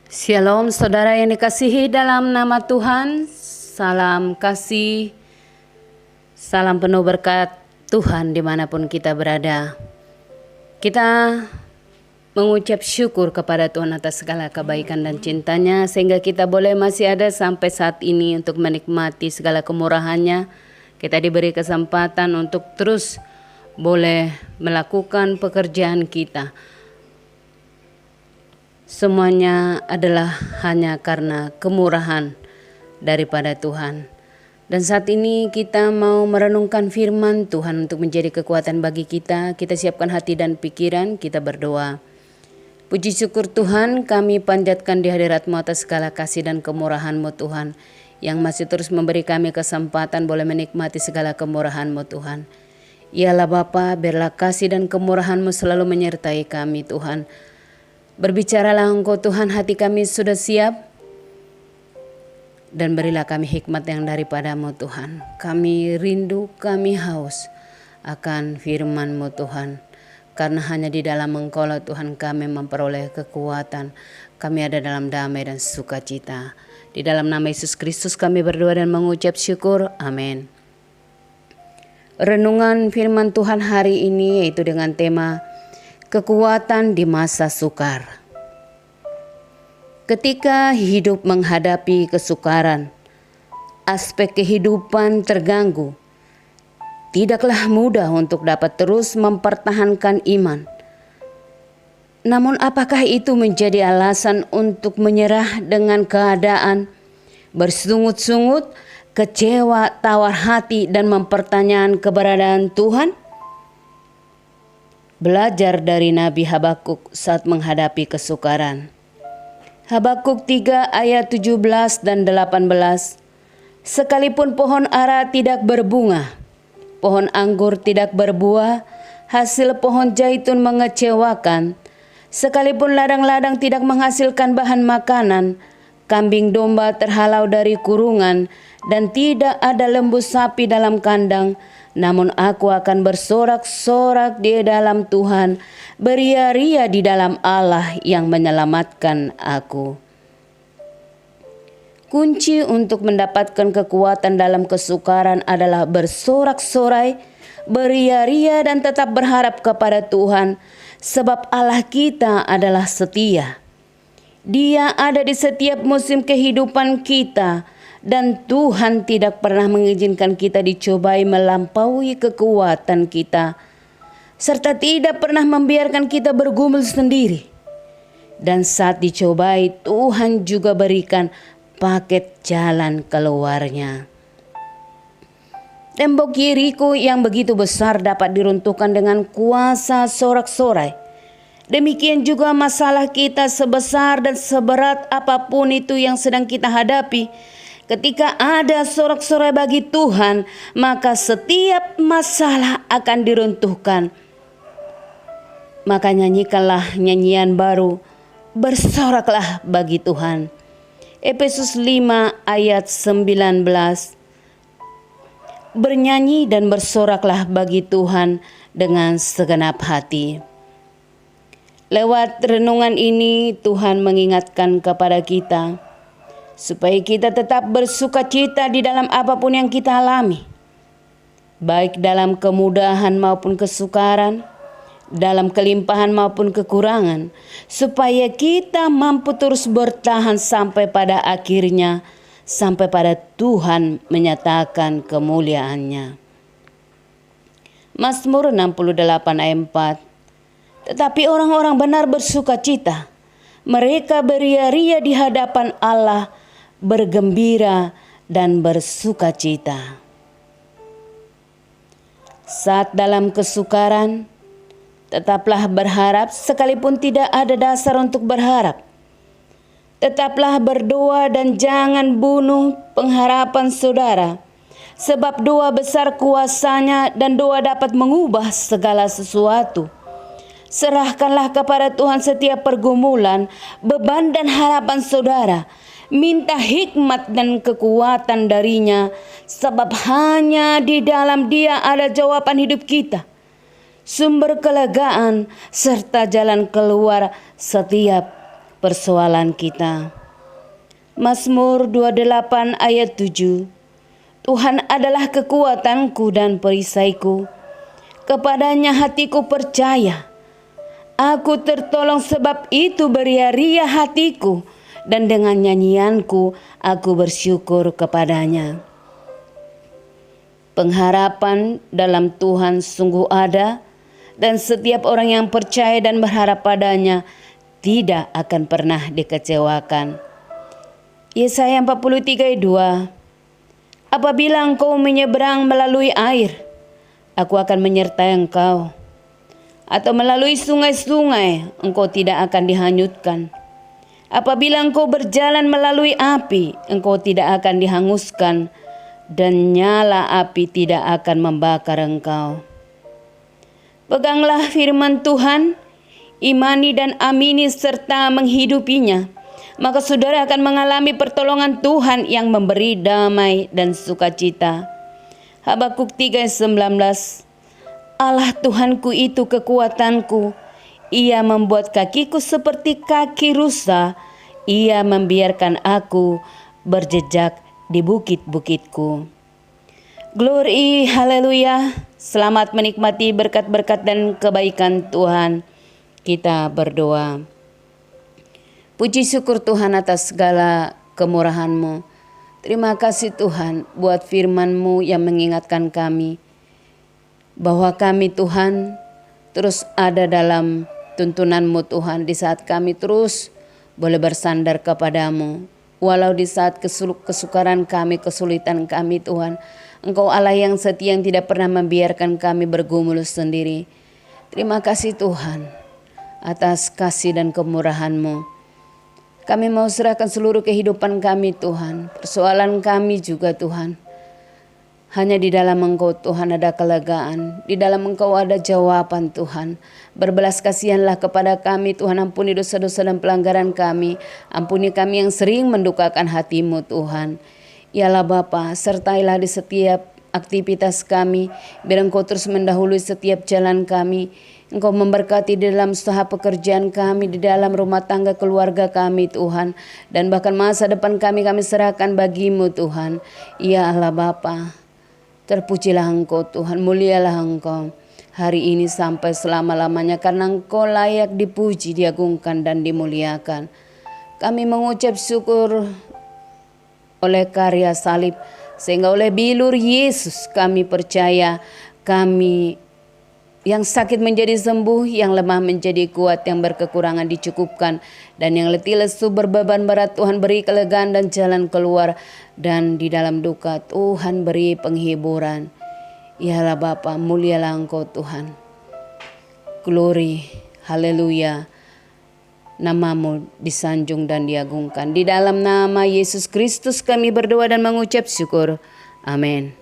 Shalom saudara yang dikasihi dalam nama Tuhan. Salam kasih, salam penuh berkat Tuhan dimanapun kita berada. Kita mengucap syukur kepada Tuhan atas segala kebaikan dan cintanya, sehingga kita boleh masih ada sampai saat ini untuk menikmati segala kemurahannya. Kita diberi kesempatan untuk terus boleh melakukan pekerjaan kita. Semuanya adalah hanya karena kemurahan daripada Tuhan. Dan saat ini kita mau merenungkan firman Tuhan untuk menjadi kekuatan bagi kita. Kita siapkan hati dan pikiran, kita berdoa. Puji syukur Tuhan, kami panjatkan di hadirat-Mu atas segala kasih dan kemurahan-Mu Tuhan, yang masih terus memberi kami kesempatan boleh menikmati segala kemurahan-Mu Tuhan. Yalah Bapa, biarlah kasih dan kemurahan-Mu selalu menyertai kami Tuhan. Berbicaralah Engkau Tuhan, hati kami sudah siap, dan berilah kami hikmat yang daripada-Mu Tuhan. Kami rindu, kami haus akan firman-Mu Tuhan, karena hanya di dalam Engkau lah Tuhan kami memperoleh kekuatan. Kami ada dalam damai dan sukacita. Di dalam nama Yesus Kristus kami berdoa dan mengucap syukur. Amin. Renungan firman Tuhan hari ini yaitu dengan tema kekuatan di masa sukar. Ketika hidup menghadapi kesukaran, aspek kehidupan terganggu, tidaklah mudah untuk dapat terus mempertahankan iman. Namun apakah itu menjadi alasan untuk menyerah dengan keadaan, bersungut-sungut, kecewa, tawar hati, dan mempertanyakan keberadaan Tuhan? Belajar dari Nabi Habakuk saat menghadapi kesukaran. Habakuk 3 ayat 17 dan 18. Sekalipun pohon ara tidak berbunga, pohon anggur tidak berbuah, hasil pohon zaitun mengecewakan, sekalipun ladang-ladang tidak menghasilkan bahan makanan, kambing domba terhalau dari kurungan, dan tidak ada lembu sapi dalam kandang, namun aku akan bersorak-sorak di dalam Tuhan, beria-ria di dalam Allah yang menyelamatkan aku. Kunci untuk mendapatkan kekuatan dalam kesukaran adalah bersorak-sorai, beria-ria, dan tetap berharap kepada Tuhan, sebab Allah kita adalah setia. Dia ada di setiap musim kehidupan kita, dan Tuhan tidak pernah mengizinkan kita dicobai melampaui kekuatan kita, serta tidak pernah membiarkan kita bergumul sendiri. Dan saat dicobai, Tuhan juga berikan paket jalan keluarnya. Tembok Yeriko yang begitu besar dapat diruntuhkan dengan kuasa sorak-sorai. Demikian juga masalah kita sebesar dan seberat apapun itu yang sedang kita hadapi. Ketika ada sorak-sorai bagi Tuhan, maka setiap masalah akan diruntuhkan. Maka nyanyikanlah nyanyian baru, bersoraklah bagi Tuhan. Efesus 5 ayat 19. Bernyanyi dan bersoraklah bagi Tuhan dengan segenap hati. Lewat renungan ini Tuhan mengingatkan kepada kita supaya kita tetap bersukacita di dalam apapun yang kita alami, baik dalam kemudahan maupun kesukaran, dalam kelimpahan maupun kekurangan, supaya kita mampu terus bertahan sampai pada akhirnya, sampai pada Tuhan menyatakan kemuliaannya. Mazmur 68 ayat 4. Tetapi orang-orang benar bersukacita, mereka beria-ria di hadapan Allah, bergembira dan bersukacita. Saat dalam kesukaran, tetaplah berharap sekalipun tidak ada dasar untuk berharap. Tetaplah berdoa dan jangan bunuh pengharapan saudara, sebab doa besar kuasanya dan doa dapat mengubah segala sesuatu. Serahkanlah kepada Tuhan setiap pergumulan, beban dan harapan saudara. Minta hikmat dan kekuatan darinya, sebab hanya di dalam Dia ada jawaban hidup kita, sumber kelegaan serta jalan keluar setiap persoalan kita. Mazmur 28 ayat 7. Tuhan adalah kekuatanku dan perisaiku. Kepadanya hatiku percaya. Aku tertolong, sebab itu beria-ria hatiku, dan dengan nyanyianku aku bersyukur kepadanya. Pengharapan dalam Tuhan sungguh ada, dan setiap orang yang percaya dan berharap padanya tidak akan pernah dikecewakan. Yesaya 43 ayat 2. Apabila engkau menyeberang melalui air, aku akan menyertai engkau. Atau melalui sungai-sungai, engkau tidak akan dihanyutkan. Apabila engkau berjalan melalui api, engkau tidak akan dihanguskan, dan nyala api tidak akan membakar engkau. Peganglah firman Tuhan, imani dan amini serta menghidupinya, maka saudara akan mengalami pertolongan Tuhan yang memberi damai dan sukacita. Habakuk 3:19. Allah Tuhanku itu kekuatanku. Ia membuat kakiku seperti kaki rusa. Ia membiarkan aku berjejak di bukit-bukitku. Glory, haleluya. Selamat menikmati berkat-berkat dan kebaikan Tuhan. Kita berdoa. Puji syukur Tuhan atas segala kemurahan-Mu. Terima kasih Tuhan buat firman-Mu yang mengingatkan kami bahwa kami Tuhan terus ada dalam tuntunan-Mu Tuhan, di saat kami terus boleh bersandar kepadamu. Walau di saat kesukaran kami, kesulitan kami Tuhan, Engkau Allah yang setia, yang tidak pernah membiarkan kami bergumul sendiri. Terima kasih Tuhan atas kasih dan kemurahan-Mu. Kami mau serahkan seluruh kehidupan kami Tuhan, persoalan kami juga Tuhan. Hanya di dalam Engkau Tuhan ada kelegaan, di dalam Engkau ada jawaban Tuhan. Berbelas kasihanlah kepada kami Tuhan, ampuni dosa-dosa dan pelanggaran kami. Ampuni kami yang sering mendukakan hati-Mu Tuhan. Yalah Bapa, sertailah di setiap aktivitas kami, biar Engkau terus mendahului setiap jalan kami. Engkau memberkati di dalam usaha pekerjaan kami, di dalam rumah tangga keluarga kami Tuhan. Dan bahkan masa depan kami serahkan bagi-Mu Tuhan. Ya Allah Bapa, terpujilah Engkau Tuhan, mulialah Engkau hari ini sampai selama-lamanya, karena Engkau layak dipuji, diagungkan dan dimuliakan. Kami mengucap syukur oleh karya salib, sehingga oleh bilur Yesus kami percaya, kami yang sakit menjadi sembuh, yang lemah menjadi kuat, yang berkekurangan dicukupkan, dan yang letih lesu berbeban berat Tuhan beri kelegaan dan jalan keluar, dan di dalam duka Tuhan beri penghiburan. Yalah Bapa, mulialah Engkau Tuhan. Glory, haleluya. Namamu disanjung dan diagungkan. Di dalam nama Yesus Kristus kami berdoa dan mengucap syukur. Amin.